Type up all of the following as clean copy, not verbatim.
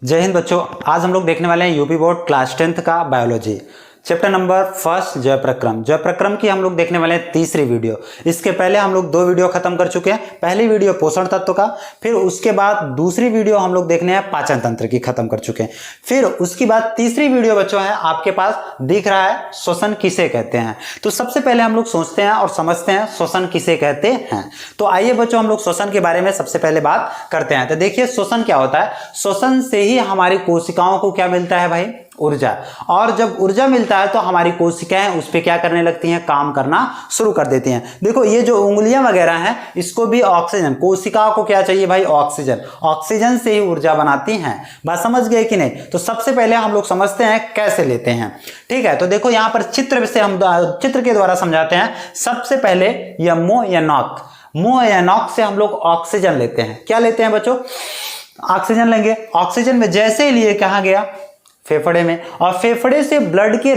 जय हिंद बच्चों। आज हम लोग देखने वाले हैं यूपी बोर्ड क्लास 10th का बायोलॉजी चैप्टर नंबर 1 जय प्रक्रम। जय प्रक्रम की हम लोग देखने वाले हैं तीसरी वीडियो। इसके पहले हम लोग 2 वीडियो खत्म कर चुके हैं। पहली वीडियो पोषण तत्व का, फिर उसके बाद दूसरी वीडियो हम लोग देखने हैं पाचन तंत्र की, खत्म कर चुके हैं। फिर उसके बाद तीसरी वीडियो बच्चों है आपके पास दिख रहा है श्वसन किसे कहते हैं। तो सबसे पहले हम लोग सोचते हैं और समझते हैं श्वसन किसे कहते हैं। तो आइए बच्चों हम लोग श्वसन के बारे में सबसे पहले बात करते हैं। तो देखिए श्वसन क्या होता है। श्वसन से ही हमारी कोशिकाओं को क्या मिलता है भाई? ऊर्जा। और जब ऊर्जा मिलता है तो हमारी कोशिकाएं उस पे क्या करने लगती हैं? काम करना शुरू कर देती हैं। देखो ये जो उंगलियां वगैरह हैं इसको भी ऑक्सीजन, कोशिकाओं को क्या चाहिए भाई? ऑक्सीजन। ऑक्सीजन से ही ऊर्जा बनाती हैं। बात समझ गए कि नहीं? तो सबसे पहले हम लोग समझते हैं कैसे लेते हैं। ठीक है, तो देखो यहां पर चित्र से हम चित्र के द्वारा समझाते हैं। सबसे पहले यह मुंह या नाक, मुंह या नाक से हम लोग ऑक्सीजन लेते हैं। क्या लेते हैं बच्चों? ऑक्सीजन लेंगे। ऑक्सीजन में जैसे ही लिए कहां गया? फेफड़े में। और फेफड़े से ब्लड के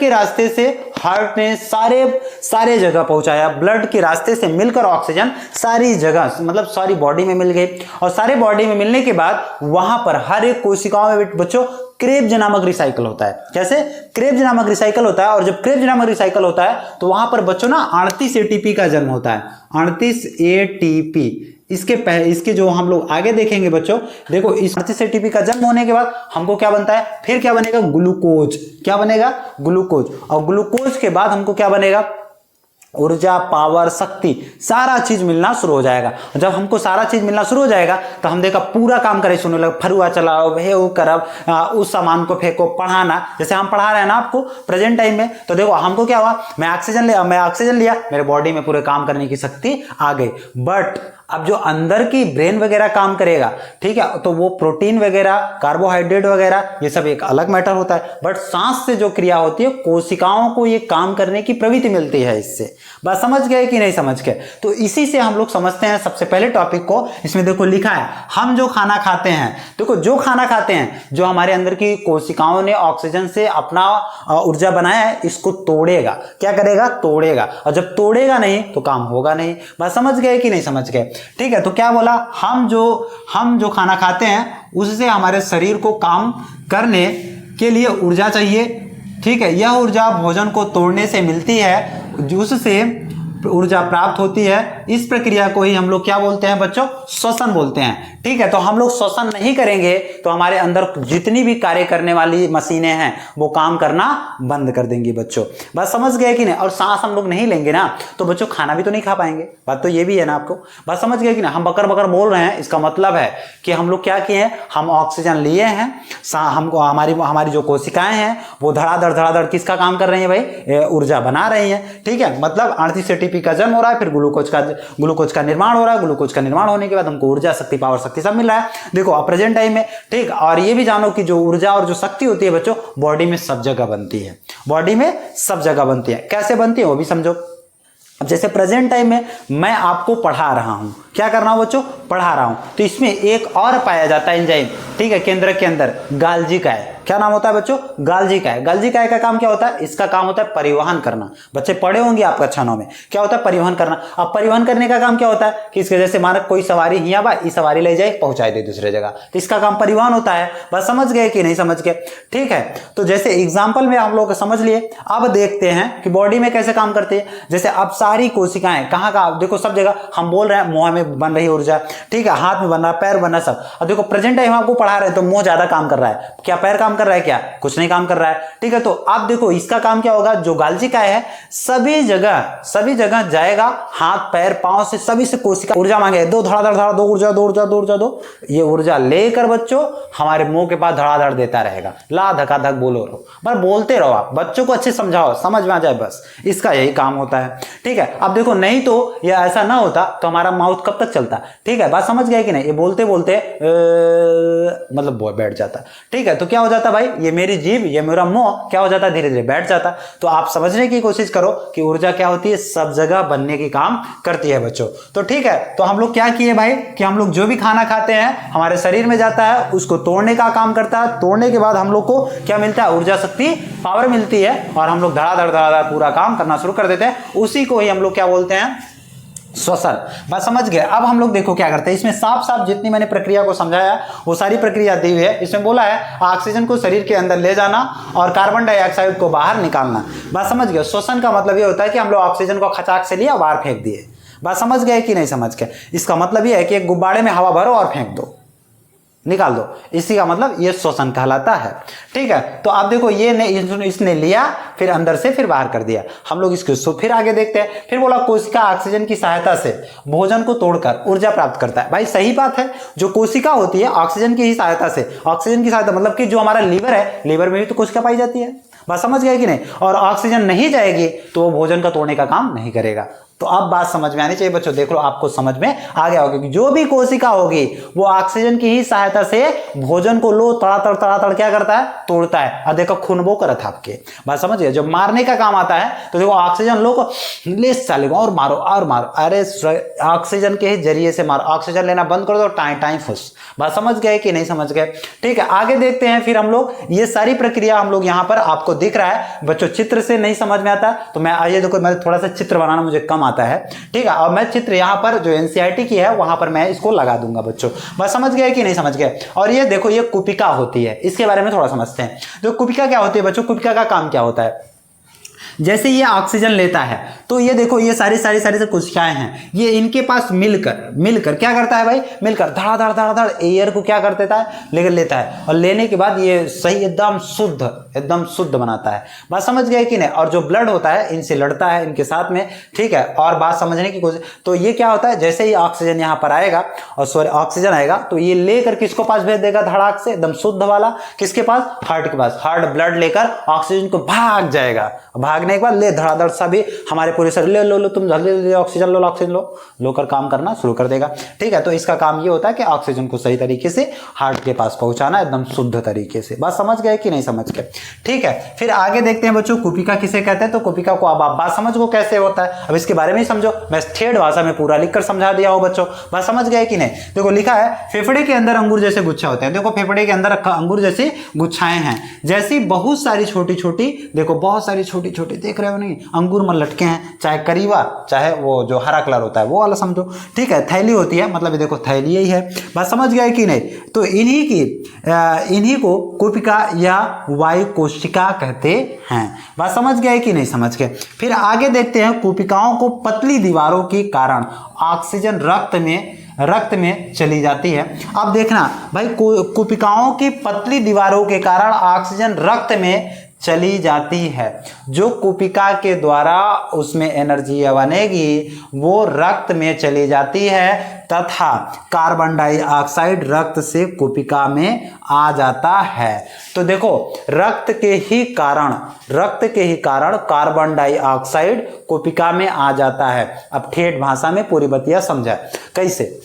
रास्ते से हार्ट ने सारे जगह पहुंचाया। ब्लड के रास्ते से मिलकर ऑक्सीजन सारी जगह मतलब सारी बॉडी में मिल गई। और सारे बॉडी में मिलने के बाद वहां पर हर एक कोशिकाओं में बच्चों क्रेब्ज नामक रिसाइकल होता है। कैसे? क्रेब्ज नामक रिसाइकल होता है। और जब क्रेब्ज नामक रिसाइकल होता है तो वहां पर बच्चों ना 38 एटीपी का जन्म होता है। 38 एटीपी। इसके जो हम लोग आगे देखेंगे बच्चों, देखो इस 38 एटीपी का जन्म होने के बाद हमको क्या बनता है? फिर क्या बनेगा? ग्लूकोज। क्या बनेगा? ग्लूकोज। और ग्लूकोज के बाद हमको क्या बनेगा? ऊर्जा, पावर, शक्ति, सारा चीज मिलना शुरू हो जाएगा। जब हमको सारा चीज मिलना शुरू हो जाएगा तो हम देखा पूरा काम करे सुनने लगे। फरुआ चलाओ, भेव करब, उस सामान को फेंको, पढ़ाना। जैसे हम पढ़ा रहे हैं ना आपको प्रेजेंट टाइम में, तो देखो हमको क्या हुआ? मैं ऑक्सीजन लिया, मेरे बॉडी में पूरे काम करने की शक्ति आ गई। बट अब जो अंदर की ब्रेन वगैरह काम करेगा, ठीक है, तो वो प्रोटीन वगैरह, कार्बोहाइड्रेट वगैरह, ये सब एक अलग मैटर होता है। बट सांस से जो क्रिया होती है, कोशिकाओं को ये काम करने की प्रवृत्ति मिलती है इससे। बात समझ गए कि नहीं समझ गए? तो इसी से हम लोग समझते हैं सबसे पहले टॉपिक को। इसमें देखो लिखा है, हम जो खाना खाते हैं, देखो जो खाना खाते हैं, जो हमारे अंदर की कोशिकाओं ने ऑक्सीजन से अपना ऊर्जा बनाया है, इसको तोड़ेगा। क्या करेगा? तोड़ेगा। और जब तोड़ेगा नहीं तो काम होगा नहीं। बात समझ गए कि नहीं समझ गए? ठीक है, तो क्या बोला? हम जो खाना खाते हैं उससे हमारे शरीर को काम करने के लिए ऊर्जा चाहिए। ठीक है, यह ऊर्जा भोजन को तोड़ने से मिलती है, जिससे ऊर्जा प्राप्त होती है। इस प्रक्रिया को ही हम लोग क्या बोलते हैं बच्चों? श्वसन बोलते हैं। ठीक है, तो हम लोग श्वसन नहीं करेंगे तो हमारे अंदर जितनी भी कार्य करने वाली मशीनें हैं वो काम करना बंद कर देंगी बच्चों। बात समझ गए कि नहीं? और सांस हम लोग नहीं लेंगे ना तो बच्चों खाना भी तो नहीं खा पाएंगे। बात तो ये भी है ना आपको। बात समझ गए कि ना? हम बकर बकर बोल रहे हैं, इसका मतलब है कि हम लोग क्या किए हैं? हम ऑक्सीजन लिए हैं, हमको हमारी जो कोशिकाएं हैं वो धड़ाधड़ किसका काम कर रही है भाई? ऊर्जा बना रही है। ठीक है, मतलब 38 एटीपी का जन्म हो रहा है, फिर ग्लूकोज का निर्माण हो रहा है। ग्लूकोज का निर्माण होने के बाद हमको ऊर्जा, शक्ति, पावर, शक्ति सब मिल रहा है। देखो अब प्रेजेंट टाइम में। ठीक, और ये भी जानो कि जो ऊर्जा और जो शक्ति होती है बच्चों, बॉडी में सब जगह बनती है। बॉडी में सब जगह बनती है। कैसे बनती है वो भी समझो। अब जैसे प्रेजेंट टाइम में मैं आपको पढ़ा रहा हूं, क्या कर रहा हूं बच्चों? पढ़ा रहा हूं। तो इसमें एक और पाया जाता है एंजाइम, ठीक है, केंद्र के अंदर गाल्जी का है। क्या नाम होता है बच्चों? गाल्जी का है। गाल्जी का काम क्या होता है? इसका काम होता है परिवहन करना। बच्चे पढ़े होंगे आप कक्षाओं में, क्या होता है? परिवहन करना। अब परिवहन करने का काम क्या होता है? कि इसके जैसे मानक कोई सवारी हिया बा, इस सवारी ले जाए पहुंचाए दे दूसरे जगह, तो इसका काम परिवहन होता है। बस समझ गए कि नहीं समझ गए? ठीक है, तो जैसे एग्जाम्पल में हम लोग समझ लिए। अब देखते हैं कि बॉडी में कैसे काम करते हैं। जैसे अब सारी कोशिकाएं कहाँ देखो सब जगह हम बोल रहे हैं मुंह में बन रही ऊर्जा, ठीक है, हाथ में बन रहा, पैर बन रहा सब। अब देखो प्रेजेंट टाइम आपको पढ़ा रहे हैं तो मुंह ज्यादा काम कर रहा है, क्या पैर काम कर रहा है? क्या कुछ नहीं काम कर रहा है। ठीक है, तो आप देखो इसका काम क्या होगा? जो गाल्जी का है सभी जगह जाएगा, हाथ पैर पांव से सभी से कोशिका ऊर्जा मांगे, दो धड़ाधड़ दो ऊर्जा दो। ये ऊर्जा लेकर बच्चों हमारे मुंह के पास धड़ाधड़ देता रहेगा। ला धका धक बोलो रहो, बस बोलते रहो। आप बच्चों को अच्छे समझाओ, समझ में आ जाए, बस इसका यही काम होता है। ठीक है, अब देखो नहीं तो ये ऐसा ना होता तो हमारा माउथ कब तक चलता? ठीक है, बात समझ गए कि नहीं? ये बोलते मतलब बैठ जाता। ठीक है, तो क्या हो जाता भाई? ये मेरी जीभ, ये मेरा मुंह क्या हो जाता? धीरे धीरे बैठ जाता। तो आप समझने की कोशिश करो कि ऊर्जा क्या होती है? सब जगह बनने की काम करती है बच्चों। तो ठीक है, तो हम लोग क्या किए भाई कि हम लोग जो भी खाना खाते हैं हमारे शरीर में जाता है, उसको तोड़ने का काम करता है। तोड़ने के बाद हम लोग को क्या मिलता है? ऊर्जा, शक्ति, पावर मिलती है। और हम लोग धड़ाधड़ पूरा काम करना शुरू कर देते हैं। उसी को ही हम लोग क्या बोलते हैं? श्वसन। बात समझ गए। अब हम लोग देखो क्या करते हैं, इसमें साफ साफ जितनी मैंने प्रक्रिया को समझाया वो सारी प्रक्रिया दी हुई है। इसमें बोला है ऑक्सीजन को शरीर के अंदर ले जाना और कार्बन डाइऑक्साइड को बाहर निकालना। बात समझ गए। श्वसन का मतलब ये होता है कि हम लोग ऑक्सीजन को खचाक से लिया बाहर फेंक दिए। बात समझ गए कि नहीं समझ गए। इसका मतलब ये है कि एक गुब्बारे में हवा भरो और फेंक दो, निकाल दो, इसी का मतलब ये श्वसन कहलाता है। ठीक है, तो आप देखो ये इसने लिया फिर अंदर से फिर बाहर कर दिया। हम लोग इसको फिर आगे देखते हैं। फिर बोला कोशिका ऑक्सीजन की सहायता से भोजन को तोड़कर ऊर्जा प्राप्त करता है। भाई सही बात है, जो कोशिका होती है ऑक्सीजन की ही सहायता से, ऑक्सीजन की सहायता मतलब कि जो हमारा लीवर है, लीवर में भी तो कोशिका पाई जाती है। बात समझ गए कि नहीं। और ऑक्सीजन नहीं जाएगी तो वो भोजन का तोड़ने का काम नहीं करेगा। तो अब बात समझ में आनी चाहिए बच्चों। देख लो आपको समझ में आ गया होगा कि जो भी कोशिका होगी वो ऑक्सीजन की ही सहायता से भोजन को लो तड़ातड़ क्या करता है, तोड़ता है। अब देखो खून वो करत आपके। बात समझ गए। जब मारने का काम आता है तो देखो ऑक्सीजन लो को ले चलेगा और मारो और मारो। अरे ऑक्सीजन के ही जरिए से मारो, ऑक्सीजन लेना बंद कर दो, टाई टाई फुस। बात समझ गए कि नहीं समझ गए। ठीक है, आगे देखते हैं। फिर हम लोग ये सारी प्रक्रिया हम लोग यहाँ पर आपको दिख रहा है बच्चों। चित्र से नहीं समझ में आता तो मैं आइए देखो, मैं थोड़ा सा चित्र बनाना मुझे कम आता है। ठीक है, और मैं चित्र यहाँ पर जो एनसीईआरटी की है वहां पर मैं इसको लगा दूंगा बच्चों। बस समझ गए कि नहीं समझ गए। और ये देखो ये कुपिका होती है, इसके बारे में थोड़ा समझते हैं। तो कुपिका क्या होती है बच्चों, कुपिका का काम क्या होता है। जैसे ये ऑक्सीजन लेता है तो ये देखो ये सारी से कोशिकाएं हैं, ये इनके पास मिलकर क्या करता है भाई, मिलकर धड़ एयर को क्या कर देता है, लेकर लेता है। और लेने के बाद ये सही एकदम शुद्ध बनाता है। बात समझ गए कि नहीं। और जो ब्लड होता है इनसे लड़ता है इनके साथ में। ठीक है, और बात समझने की कोशिश। तो ये क्या होता है, जैसे ही ऑक्सीजन यहाँ पर आएगा और सॉरी ऑक्सीजन आएगा तो ये लेकर किसको पास भेज देगा, धड़ाक से एकदम शुद्ध वाला, किसके पास, हार्ट के पास। हार्ट ब्लड लेकर ऑक्सीजन को भाग जाएगा, भागने के बाद ले धड़ाधड़ सा भी हमारे पूरे शरीर लो तुम जल्दी ऑक्सीजन लो कर काम करना शुरू कर देगा। ठीक है, तो इसका काम ये होता है कि ऑक्सीजन को सही तरीके से हार्ट के पास पहुंचाना एकदम शुद्ध तरीके से। बात समझ गए कि नहीं समझ गए। ठीक है, फिर आगे देखते हैं बच्चों कुपिका किसे कहते हैं। तो कुपिका को अब आप बात समझ को कैसे होता है, अब इसके बारे में ही समझो। मैं ठेठ भाषा में पूरा लिखकर समझा दिया हो बच्चों। बात समझ गए कि नहीं। देखो लिखा है फेफड़े के अंदर अंगूर जैसे गुच्छा होते हैं। देखो फेफड़े के अंदर अंगूर जैसी गुच्छाएं हैं, जैसी बहुत सारी छोटी छोटी देख रहे हो नहीं, अंगूर में लटके हैं, चाहे करीबा चाहे वो जो हरा कलर होता है वो वाला समझो। ठीक है, थैली होती है, मतलब ये देखो थैली यही है। बात समझ गए कि नहीं। तो इन्हीं को कुपिका या वायु कोशिका कहते हैं। बात समझ गए कि नहीं समझ गए। फिर आगे देखते हैं कुपिकाओं को पतली दीवारों के कारण ऑक्सीजन रक्त में चली जाती है। अब देखना भाई कुपिकाओं की पतली दीवारों के कारण ऑक्सीजन रक्त में चली जाती है। जो कुपिका के द्वारा उसमें एनर्जी बनेगी वो रक्त में चली जाती है तथा कार्बन डाइऑक्साइड रक्त से कुपिका में आ जाता है। तो देखो रक्त के ही कारण कार्बन डाइऑक्साइड कुपिका में आ जाता है। अब ठेठ भाषा में पूरी बतिया समझा कैसे।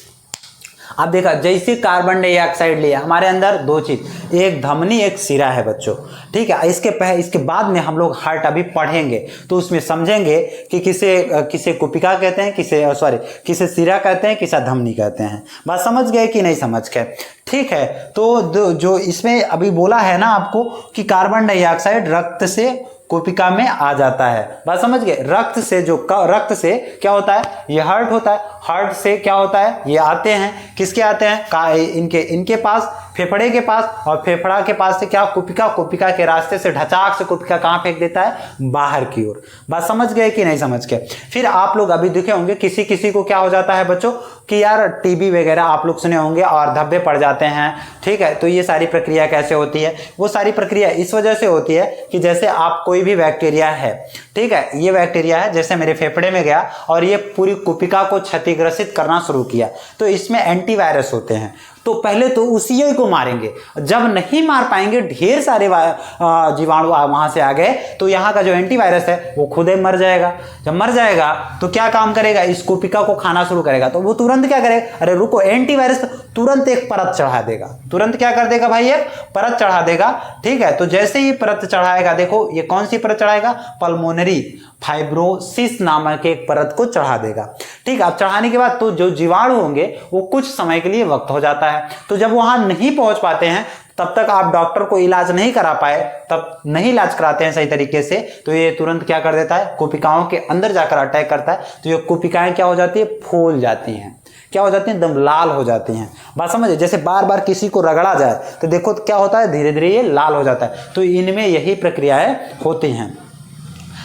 अब देखा जैसे कार्बन डाइऑक्साइड लिया हमारे अंदर दो चीज, एक धमनी एक सिरा है बच्चों। ठीक है, इसके बाद में हम लोग हार्ट अभी पढ़ेंगे तो उसमें समझेंगे कि किसे कुपिका कहते हैं, किसे सिरा कहते हैं, किसे धमनी कहते हैं। बात समझ गए कि नहीं समझ गए। ठीक है, तो जो इसमें अभी बोला है ना आपको कि कार्बन डाइऑक्साइड रक्त से कुपिका में आ जाता है। बात समझ गए। रक्त से क्या होता है, ये हार्ट होता है, हार्ट से क्या होता है, ये आते हैं, किसके आते हैं, इनके पास, फेफड़े के पास, और फेफड़ा के पास से क्या कुपिका के रास्ते से ढचाक से कुपिका कहाँ फेंक देता है, बाहर की ओर। बात समझ गए कि नहीं समझ गए। फिर आप लोग अभी देखे होंगे किसी को क्या हो जाता है बच्चों कि यार टीबी वगैरह आप लोग सुने होंगे और धब्बे पड़ जाते हैं। ठीक है, तो ये सारी प्रक्रिया कैसे होती है, वो सारी प्रक्रिया इस वजह से होती है कि जैसे आप कोई भी बैक्टीरिया है, ठीक है, ये बैक्टीरिया है जैसे मेरे फेफड़े में गया और ये पूरी कुपिका को क्षतिग्रसित करना शुरू किया, तो इसमें एंटीवायरस होते हैं। तो पहले तो उसी को मारेंगे, जब नहीं मार पाएंगे, ढेर सारे जीवाणु वहां से आ गए तो यहाँ का जो एंटीवायरस है वो खुद ही मर जाएगा। जब मर जाएगा तो क्या काम करेगा, इस कुपिका को खाना शुरू करेगा। तो वो तुरंत क्या करेगा, अरे रुको, एंटीवायरस तुरंत एक परत चढ़ा देगा, तुरंत क्या कर देगा भाई, एक परत चढ़ा देगा। ठीक है, तो जैसे ही परत चढ़ाएगा, देखो ये कौन सी परत चढ़ाएगा, पल्मोनरी फाइब्रोसिस नामक एक परत को चढ़ा देगा। ठीक है, अब चढ़ाने के बाद तो जो जीवाणु होंगे वो कुछ समय के लिए वक्त हो जाता है। तो जब वहां नहीं पहुंच पाते हैं तब तक आप डॉक्टर को इलाज नहीं करा पाए, तब नहीं इलाज कराते हैं सही तरीके से, तो ये तुरंत क्या कर देता है, कोशिकाओं के अंदर जाकर अटैक करता है। तो ये कोशिकाएं क्या हो जाती है, फूल जाती हैं, क्या हो जाती हैं, एकदम लाल हो जाती हैं। बात समझे, जैसे बार बार किसी को रगड़ा जाए तो देखो क्या होता है, धीरे धीरे ये लाल हो जाता है। तो इनमें यही प्रक्रियाएं होती हैं,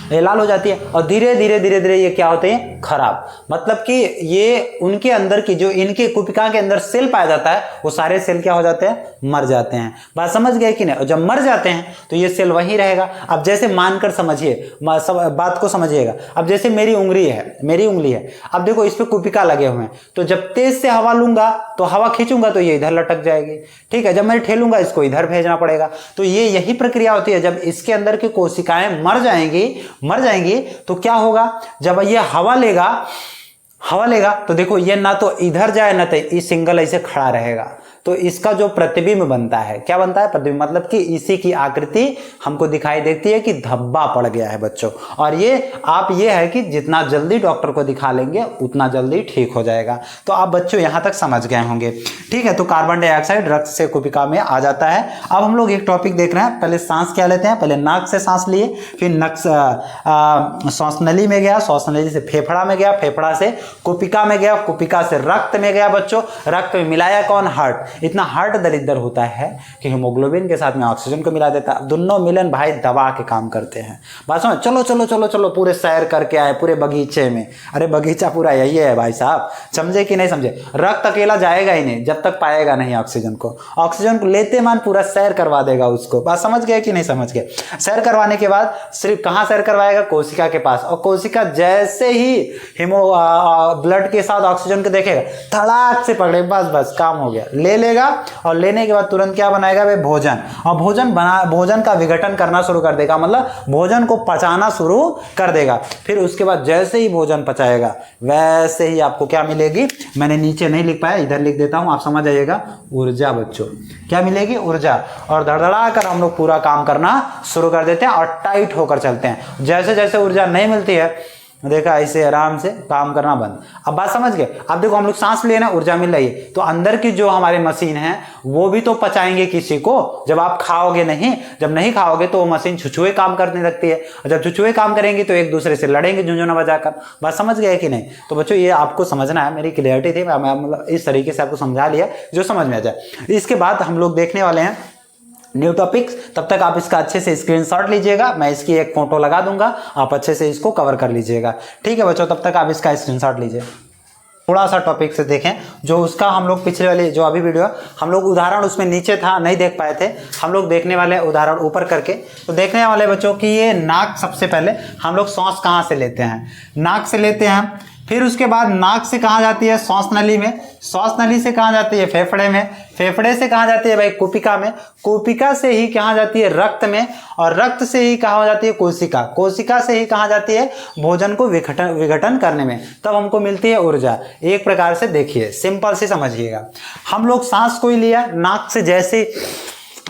ये लाल हो जाती है और धीरे धीरे ये क्या होते हैं, खराब। मतलब कि ये उनके अंदर की जो इनके कोशिका के अंदर सेल पाया जाता है, वो सारे सेल क्या हो जाते हैं, मर जाते हैं। बात समझ गए कि नहीं। और जब मर जाते हैं तो ये सेल वहीं रहेगा। अब जैसे मानकर समझिए, बात को समझिएगा। अब जैसे मेरी उंगली है, अब देखो इस पे कोशिका लगे हुए हैं, तो जब तेज से हवा लूंगा तो हवा खींचूंगा तो ये इधर लटक जाएगी, ठीक है। जब मैं ठेलूंगा इसको इधर भेजना पड़ेगा। तो ये यही प्रक्रिया होती है। जब इसके अंदर की कोशिकाएं मर जाएंगी तो क्या होगा, जब ये हवा लेगा तो देखो ये ना तो इधर जाए ना तो इस सिंगल ऐसे खड़ा रहेगा। तो इसका जो प्रतिबिंब बनता है, क्या बनता है, प्रतिबिंब, मतलब कि इसी की आकृति हमको दिखाई देती है कि धब्बा पड़ गया है बच्चों। और ये है कि जितना जल्दी डॉक्टर को दिखा लेंगे उतना जल्दी ठीक हो जाएगा। तो आप बच्चों यहां तक समझ गए होंगे, ठीक है। तो कार्बन डाइऑक्साइड रक्त से कोशिका में आ जाता है। अब हम लोग एक टॉपिक देख रहे हैं। पहले सांस क्या लेते हैं, पहले नाक से सांस लिए, फिर श्वास नली में गया, श्वास नली से फेफड़ा में गया, फेफड़ा से कोशिका में गया, कोशिका से रक्त में गया बच्चों। रक्त में मिलाया कौन, हार्ट। इतना हार्ट दरिद्र होता है कि हीमोग्लोबिन के साथ में ऑक्सीजन को मिला देता है। दोनों मिलन भाई दवा के काम करते हैं। बात समझ, चलो चलो चलो चलो पूरे सैर करके आए पूरे बगीचे में। अरे बगीचा पूरा यही है भाई साहब, समझे कि नहीं समझे। रक्त अकेला जाएगा ही नहीं जब तक पाएगा नहीं ऑक्सीजन को। ऑक्सीजन को लेते मान पूरा सैर करवा देगा उसको। बात समझ गए कि नहीं समझ गए। सैर करवाने के बाद सिर्फ कहाँ सैर करवाएगा, कोशिका के पास। और कोशिका जैसे ही ब्लड के साथ ऑक्सीजन को देखेगा, धड़ाक से पकड़े, बस काम हो गया, ले लेगा। और लेने के बाद तुरंत क्या बनाएगा वे, भोजन। और भोजन का विघटन करना शुरू कर देगा, मतलब भोजन को पचाना शुरू कर देगा। फिर उसके बाद जैसे ही भोजन पचाएगा वैसे ही आपको क्या मिलेगी, मैंने नीचे नहीं लिख पाया, इधर लिख देता हूं, आप समझ जाइएगा, ऊर्जा बच्चों। क्या मिलेगी, ऊर्जा। और धड़धड़ा कर हम लोग पूरा काम करना शुरू कर देते हैं और टाइट होकर चलते हैं। जैसे जैसे ऊर्जा नहीं मिलती है, देखा, ऐसे आराम से काम करना बंद। अब बात समझ गए। अब देखो हम लोग सांस ले ना, ऊर्जा मिल रही है, तो अंदर की जो हमारे मशीन है वो भी तो पचाएंगे किसी को। जब आप खाओगे नहीं, जब नहीं खाओगे तो वो मशीन छुछुए काम करने लगती है। और जब छुछुए काम करेंगी तो एक दूसरे से लड़ेंगे झुंझुना बजाकर। बात समझ गए कि नहीं। तो बच्चों ये आपको समझना है, मेरी क्लियरिटी थी, मैं मतलब इस तरीके से आपको समझा लिया जो समझ में आ जाए। इसके बाद हम लोग देखने वाले हैं न्यू टॉपिक्स। तब तक आप इसका अच्छे से स्क्रीनशॉट लीजिएगा, मैं इसकी एक फोटो लगा दूंगा, आप अच्छे से इसको कवर कर लीजिएगा, ठीक है बच्चों। तब तक आप इसका स्क्रीनशॉट लीजिए। थोड़ा सा टॉपिक से देखें, जो उसका हम लोग पिछले वाले जो अभी वीडियो हम लोग उदाहरण उसमें नीचे था, नहीं देख पाए थे, हम लोग देखने वाले उदाहरण ऊपर करके। तो देखने वाले बच्चों की ये नाक, सबसे पहले हम लोग सांस कहाँ से लेते हैं, नाक से लेते हैं। फिर उसके बाद नाक से कहाँ जाती है, श्वास नली में। श्वास नली से कहाँ जाती है, फेफड़े में। फेफड़े से कहाँ जाती है भाई, कोशिका में। कोशिका से ही कहाँ जाती है, रक्त में। और रक्त से ही कहाँ हो जाती है, कोशिका। कोशिका से ही कहाँ जाती है, भोजन को विघटन करने में। तब हमको मिलती है ऊर्जा। एक प्रकार से देखिए, सिंपल से समझिएगा। हम लोग सांस को ही लिया, नाक से जैसे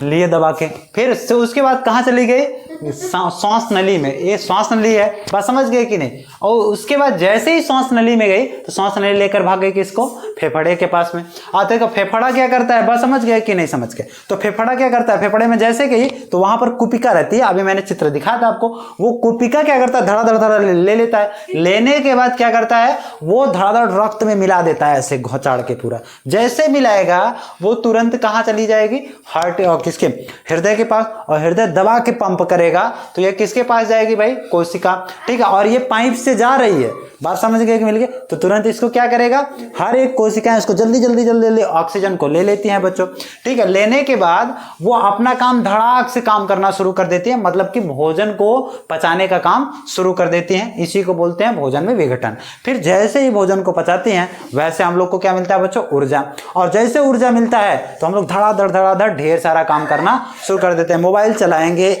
लिए दबा के, फिर से उसके बाद कहाँ चली गई, श्वास नली में। ये श्वास नली है, बात समझ गए कि नहीं। और उसके बाद जैसे ही श्वास नली में गई तो श्वास नली लेकर भाग गई किसको, फेफड़े के पास में। आते का फेफड़ा क्या करता है, बात समझ गए कि नहीं समझ गए। तो फेफड़ा क्या करता है, फेफड़े में जैसे गई तो वहां पर कोशिका रहती है, अभी मैंने चित्र दिखाया था आपको। वो कोशिका क्या करता है, धड़ाधड़ ले लेता है। लेने के बाद क्या करता है, वो धड़ाधड़ रक्त में मिला देता है, ऐसे घोचाड़ के पूरा। जैसे मिलाएगा वो तुरंत कहाँ चली जाएगी, हार्ट और किसके, हृदय के पास। और हृदय दबा के पंप करेगा तो ये किसके पास जाएगी भाई, कोशिका, ठीक है। और ये पाइप से जा रही है, बात समझ गए कि मिल गए। तो तुरंत इसको क्या करेगा, हर एक कोशिका इसको जल्दी जल्दी जल्दी जल्दी ऑक्सीजन को ले लेती हैं बच्चों, ठीक है। लेने के बाद वो अपना काम धड़ाक से काम करना शुरू कर देती है, मतलब कि भोजन को पचाने का काम शुरू कर देती हैं। इसी को बोलते हैं भोजन में विघटन। फिर जैसे ही भोजन को पचाती हैं वैसे हम लोग को क्या मिलता है बच्चों, ऊर्जा। और जैसे ऊर्जा मिलता है तो हम लोग धड़ाधड़ ढेर सारा काम करना शुरू कर देते हैं। मोबाइल चलाएंगे,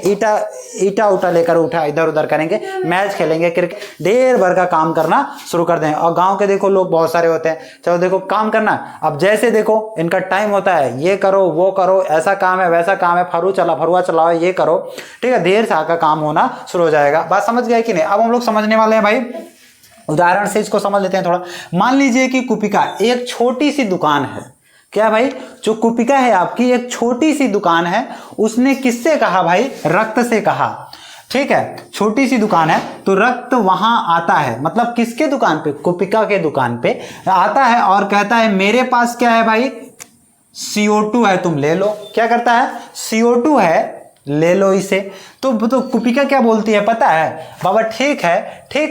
ईटा उठा लेकर उठा इधर उधर करेंगे, मैच खेलेंगे, क्रिकेट, ढेर भर का काम करना शुरू कर दें। और गांव के देखो लोग बहुत सारे होते हैं, चलो देखो काम करना। अब जैसे देखो इनका टाइम होता है, ये करो वो करो, ऐसा काम है वैसा काम है, फरुआ चलाओ, ये करो, ठीक है। ढेर सारा का काम होना शुरू हो जाएगा। बात समझ गए कि नहीं। अब हम लोग समझने वाले हैं भाई, उदाहरण से इसको समझ लेते हैं थोड़ा। मान लीजिए कि कोशिका, एक छोटी सी दुकान है, क्या भाई, जो कुपिका है आपकी एक छोटी सी दुकान है, उसने किससे कहा भाई, रक्त से कहा। ठीक है, छोटी सी दुकान है तो रक्त वहां आता है, मतलब किसके दुकान पे, कुपिका के दुकान पे आता है और कहता है मेरे पास क्या है भाई, CO2 है, तुम ले लो। क्या करता है, CO2 है, ले लो इसे। तो कुपिका क्या बोलती है पता है, बाबा ठीक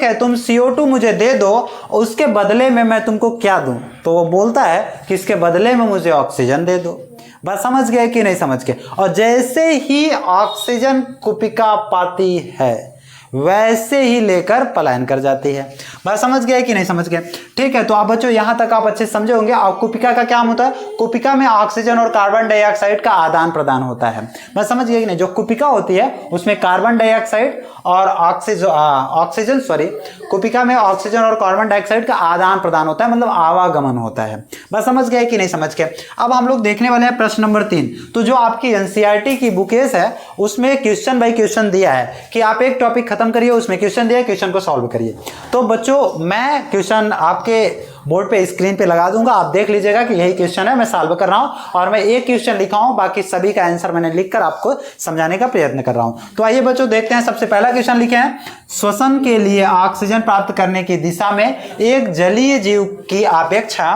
है तुम CO2 मुझे दे दो, उसके बदले में मैं तुमको क्या दूं। तो वो बोलता है कि इसके बदले में मुझे ऑक्सीजन दे दो। बात समझ गए कि नहीं समझ गए। और जैसे ही ऑक्सीजन कुपिका पाती है वैसे ही लेकर पलायन कर जाती है। बात समझ गए कि नहीं समझ गए। ठीक है, तो आप बच्चों यहाँ तक आप अच्छे समझे होंगे। और कुपिका का क्या होता है, कुपिका में ऑक्सीजन और कार्बन डाइऑक्साइड का आदान प्रदान होता है। बात समझ गए कि नहीं। जो कुपिका होती है उसमें कार्बन डाइऑक्साइड और ऑक्सीजन कुपिका में ऑक्सीजन और कार्बन डाइऑक्साइड का आदान प्रदान होता है, मतलब आवागमन होता है। बात समझ गए कि नहीं समझ गए। अब हम लोग देखने वाले हैं प्रश्न नंबर 3। तो जो आपकी NCERT की बुकेस है उसमें क्वेश्चन बाय क्वेश्चन दिया है कि आप एक टॉपिक खत्म करिए, उसमें क्वेश्चन दिया है, क्वेश्चन को सॉल्व करिए। तो बच्चों मैं क्वेश्चन आपके बोर्ड पे स्क्रीन पे लगा दूंगा, आप देख लीजिएगा कि यही क्वेश्चन है, मैं सॉल्व कर रहा हूं और मैं एक क्वेश्चन लिखा हूं, बाकी सभी का आंसर मैंने लिखकर आपको समझाने का प्रयत्न कर रहा हूं। तो आइए बच्चों देखते हैं। सबसे पहला क्वेश्चन लिखे हैं, श्वसन के लिए ऑक्सीजन प्राप्त करने की दिशा में एक जलीय जीव की अपेक्षा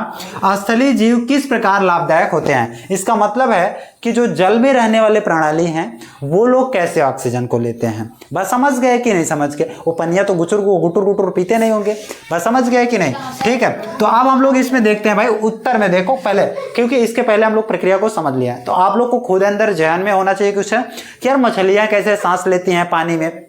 स्थलीय जीव किस प्रकार लाभदायक होते हैं। इसका मतलब है कि जो जल में रहने वाले प्रणाली हैं वो लोग कैसे ऑक्सीजन को लेते हैं। बस समझ गए कि नहीं समझ गए। वो पनिया तो गुटुर पीते नहीं होंगे। बस समझ गए कि नहीं। ठीक है, तो अब हम लोग इसमें देखते हैं भाई, उत्तर में देखो पहले, क्योंकि इसके पहले हम लोग प्रक्रिया को समझ लिया है। तो आप लोग को खुद अंदर ध्यान में होना चाहिए कुछ है कि यार मछलियां कैसे सांस लेती हैं पानी में,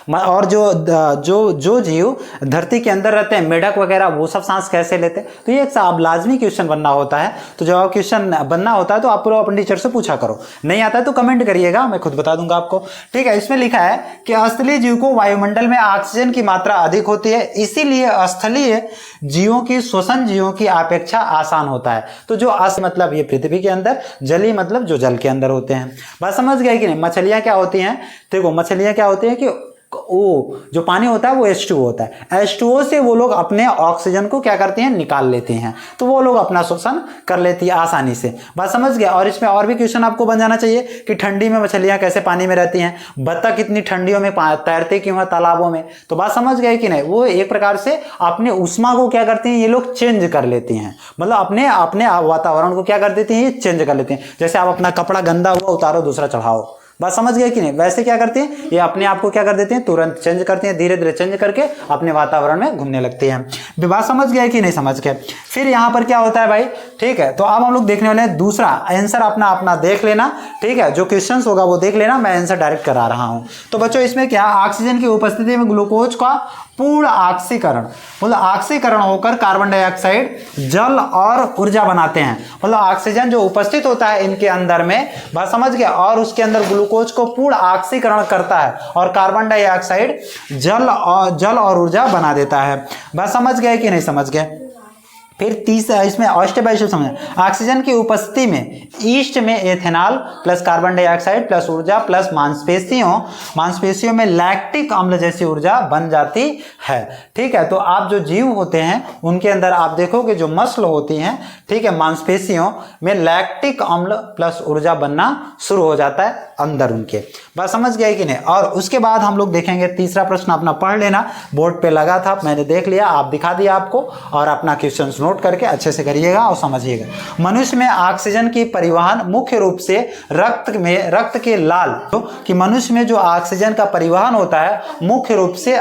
और जो जीव धरती के अंदर रहते हैं, मेढक वगैरह, वो सब सांस कैसे लेते हैं। तो ये एक अब लाजमी क्वेश्चन बनना होता है। तो जब क्वेश्चन बनना होता है तो आप अपने टीचर से पूछा करो, नहीं आता है तो कमेंट करिएगा, मैं खुद बता दूंगा आपको। ठीक है, इसमें लिखा है कि स्थलीय जीव को वायुमंडल में ऑक्सीजन की मात्रा अधिक होती है, इसीलिए स्थलीय जीवों की श्वसन जीवों की अपेक्षा आसान होता है। तो जो मतलब ये पृथ्वी के अंदर, जली मतलब जो जल के अंदर होते हैं। बात समझ गए कि नहीं। मछलियां क्या होती हैं, देखो मछलियां क्या होती हैं कि वो जो पानी होता है वो H2O होता है, H2O से वो लोग अपने ऑक्सीजन को क्या करते हैं, निकाल लेते हैं। तो वो लोग अपना शोषण कर लेती है आसानी से। बात समझ गया। और इसमें और भी क्वेश्चन आपको बन जाना चाहिए कि ठंडी में मछलियां कैसे पानी में रहती हैं, बत्तख कितनी ठंडियों में तैरते क्यों है तालाबों में। तो बात समझ गए कि नहीं। वो एक प्रकार से अपने उष्मा को क्या करती हैं, ये लोग चेंज कर लेती हैं, मतलब अपने वातावरण को क्या कर देती हैं, ये चेंज कर लेती हैं। जैसे आप अपना कपड़ा गंदा हुआ उतारो दूसरा चढ़ाओ, बात समझ गए कि नहीं। वैसे क्या करते हैं, ये अपने आप को क्या कर देते हैं, तुरंत चेंज करते हैं, धीरे धीरे चेंज करके अपने वातावरण में घूमने लगते हैं। बात समझ गए कि नहीं समझ गए। फिर यहाँ पर क्या होता है भाई, ठीक है। तो अब हम लोग देखने वाले हैं दूसरा आंसर, अपना देख लेना। ठीक है, जो क्वेश्चन होगा वो देख लेना, मैं आंसर डायरेक्ट करा रहा हूँ। तो बच्चों इसमें क्या, ऑक्सीजन की उपस्थिति में ग्लूकोज का पूर्ण ऑक्सीकरण, मतलब ऑक्सीकरण होकर कार्बन डाइऑक्साइड, जल और ऊर्जा बनाते हैं। मतलब ऑक्सीजन जो उपस्थित होता है इनके अंदर में, बात समझ गया, और उसके अंदर ग्लूकोज को पूर्ण ऑक्सीकरण करता है और कार्बन डाइऑक्साइड, जल और ऊर्जा बना देता है। बात समझ गए कि नहीं समझ गए। फिर तीसरा इसमें स्टेप बाय स्टेप समझना। ऑक्सीजन की उपस्थिति में ईस्ट में ethanol plus carbon dioxide plus ऊर्जा प्लस मांसपेशियों में लैक्टिक अम्ल जैसी ऊर्जा बन जाती है। ठीक है, तो आप जो जीव होते हैं उनके अंदर आप देखोगे जो मसल होती हैं, ठीक है, मांसपेशियों में लैक्टिक अम्ल प्लस ऊर्जा बनना शुरू हो जाता है अंदर उनके। बात समझ गए कि नहीं। और उसके बाद हम लोग देखेंगे तीसरा प्रश्न, अपना पढ़ लेना, बोर्ड पे लगा था, मैंने देख लिया, आप दिखा दिया आपको, और अपना क्वेश्चन नोट करके अच्छे से करिएगा और समझिएगा। मनुष्य में ऑक्सीजन की परिवहन मुख्य रूप से रक्त के लाल, कि मनुष्य में जो ऑक्सीजन का परिवहन होता है मुख्य रूप से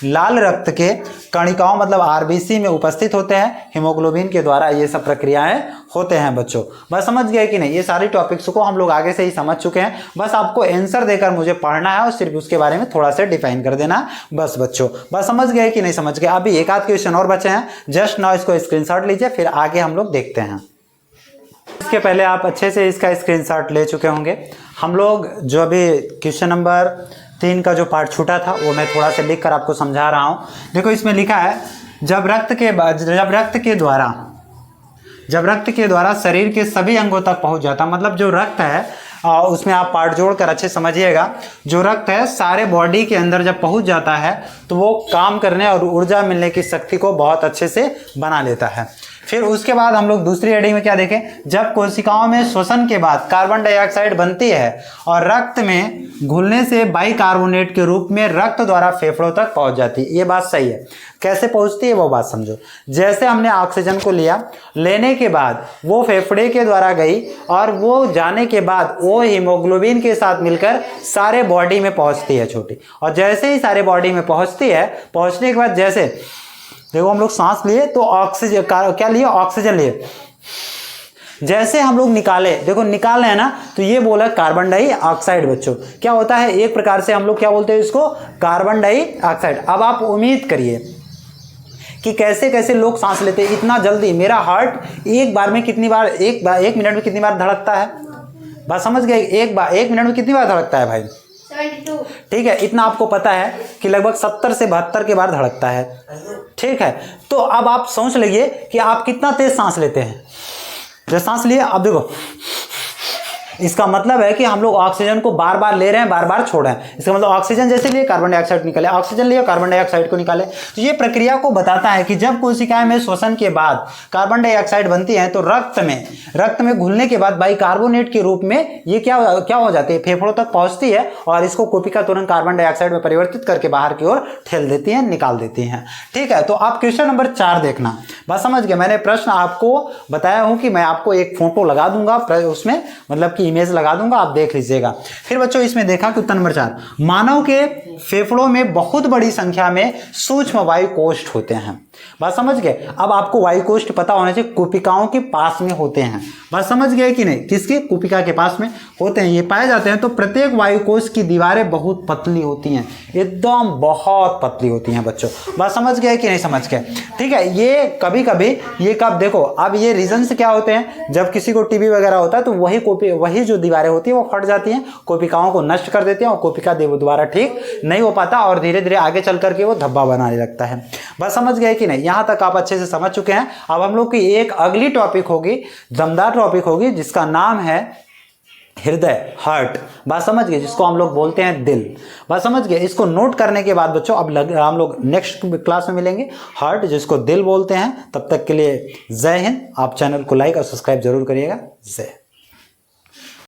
लाल रक्त के कणिकाओं मतलब RBC में उपस्थित होते हैं। हीमोग्लोबिन के द्वारा ये सब प्रक्रियाएं होते हैं बच्चों। बस समझ गए कि नहीं। ये सारी टॉपिक्स को हम लोग आगे से ही समझ चुके हैं, बस आपको आंसर देकर मुझे पढ़ना है और सिर्फ उसके बारे में थोड़ा सा डिफाइन कर देना बस बच्चों। बस समझ गए कि नहीं समझ गए। अभी एक आध क्वेश्चन और बचे हैं, जस्ट नाउ इसको स्क्रीनशॉट लीजिए, फिर आगे हम लोग देखते हैं। इसके पहले आप अच्छे से इसका स्क्रीनशॉट ले चुके होंगे। हम लोग जो अभी क्वेश्चन नंबर 3 का जो पार्ट छूटा था वो मैं थोड़ा सा लिख कर आपको समझा रहा हूँ। देखो इसमें लिखा है, जब रक्त के द्वारा शरीर के सभी अंगों तक पहुंच जाता, मतलब जो रक्त है उसमें आप पार्ट जोड़कर अच्छे समझिएगा। जो रक्त है सारे बॉडी के अंदर जब पहुंच जाता है तो वो काम करने और ऊर्जा मिलने की शक्ति को बहुत अच्छे से बना लेता है। फिर उसके बाद हम लोग दूसरी हेडिंग में क्या देखें, जब कोशिकाओं में श्वसन के बाद कार्बन डाइऑक्साइड बनती है और रक्त में घुलने से बाइकार्बोनेट के रूप में रक्त द्वारा फेफड़ों तक पहुंच जाती है। ये बात सही है। कैसे पहुंचती है वो बात समझो। जैसे हमने ऑक्सीजन को लिया, लेने के बाद वो फेफड़े के द्वारा गई और वो जाने के बाद वो हीमोग्लोबिन के साथ मिलकर सारे बॉडी में पहुंचती है छोटी, और जैसे ही सारे बॉडी में पहुंचती है, पहुंचने के बाद जैसे देखो हम लोग सांस लिए तो ऑक्सीजन क्या लिए, ऑक्सीजन लिए, जैसे हम लोग निकाले, देखो निकाल रहे हैं ना, तो ये बोला कार्बन डाइऑक्साइड। बच्चों क्या होता है, एक प्रकार से हम लोग क्या बोलते हैं इसको, कार्बन डाइऑक्साइड। अब आप उम्मीद करिए कि कैसे कैसे लोग सांस लेते हैं इतना जल्दी। मेरा हार्ट एक बार में कितनी बार, एक मिनट में कितनी बार धड़कता है, बात समझ गए, एक मिनट में कितनी बार धड़कता है भाई, 72। ठीक है। इतना आपको पता है कि लगभग 70 से 72 के बार धड़कता है, ठीक है। तो अब आप सोच लीजिए कि आप कितना तेज सांस लेते हैं। जब सांस लिए, अब देखो इसका मतलब है कि हम लोग ऑक्सीजन को बार बार ले रहे हैं, बार बार छोड़ रहे हैं। इसका मतलब ऑक्सीजन जैसे लिए कार्बन डाइऑक्साइड निकाले, ऑक्सीजन लिए कार्बन डाइऑक्साइड को निकाले। तो ये प्रक्रिया को बताता है कि जब कोशिकाएं में श्वसन के बाद कार्बन डाइऑक्साइड बनती है तो रक्त में घुलने के बाद बाइकार्बोनेट के रूप में ये क्या हो जाती है, फेफड़ों तक पहुंचती है और इसको कोशिका तुरंत कार्बन डाइऑक्साइड में परिवर्तित करके बाहर की ओर ठेल देती है, निकाल देती हैं, ठीक है। तो आप क्वेश्चन नंबर 4 देखना, बस समझ गए। मैंने प्रश्न आपको बताया हूं कि मैं आपको एक फोटो लगा दूंगा, उसमें मतलब कि इमेज लगा दूंगा, आप देख लीजिएगा। फिर बच्चों इसमें देखा कि उत्तर नंबर 4, मानव के फेफड़ों में बहुत बड़ी संख्या में सूक्ष्म वायु कोष्ठ होते हैं। बात समझ गए। अब आपको वायु कोष्ठ पता होना चाहिए, कुपिकाओं के पास में होते हैं। बात समझ गए कि नहीं, किसके, कुपिका के पास में होते हैं, ये पाए जाते हैं। तो प्रत्येक वायु कोष्ठ की दीवारें बहुत पतली होती हैं, एकदम बहुत पतली होती हैं बच्चों। बात समझ गए कि नहीं समझ गए, ठीक है। ये कभी कभी ये कब देखो, अब ये रीजन क्या होते हैं, जब किसी को टीबी वगैरह होता है तो वही जो दीवारें होती है वो फट जाती हैं, कोशिकाओं को नष्ट कर देती हैं और कोशिका दोबारा ठीक नहीं हो पाता और धीरे धीरे आगे चल करके वो धब्बा बनाने लगता है। बस समझ गए कि नहीं, यहां तक आप अच्छे से समझ चुके हैं। अब हम लोग की एक अगली टॉपिक होगी, दमदार टॉपिक होगी, जिसका नाम है हृदय, हार्ट। बात समझ गए, जिसको हम लोग बोलते हैं दिल। बात समझ गए। इसको नोट करने के बाद बच्चों अब हम लोग नेक्स्ट क्लास में मिलेंगे, हार्ट जिसको दिल बोलते हैं। तब तक के लिए जय हिंद। आप चैनल को लाइक और सब्सक्राइब जरूर करिएगा। जय।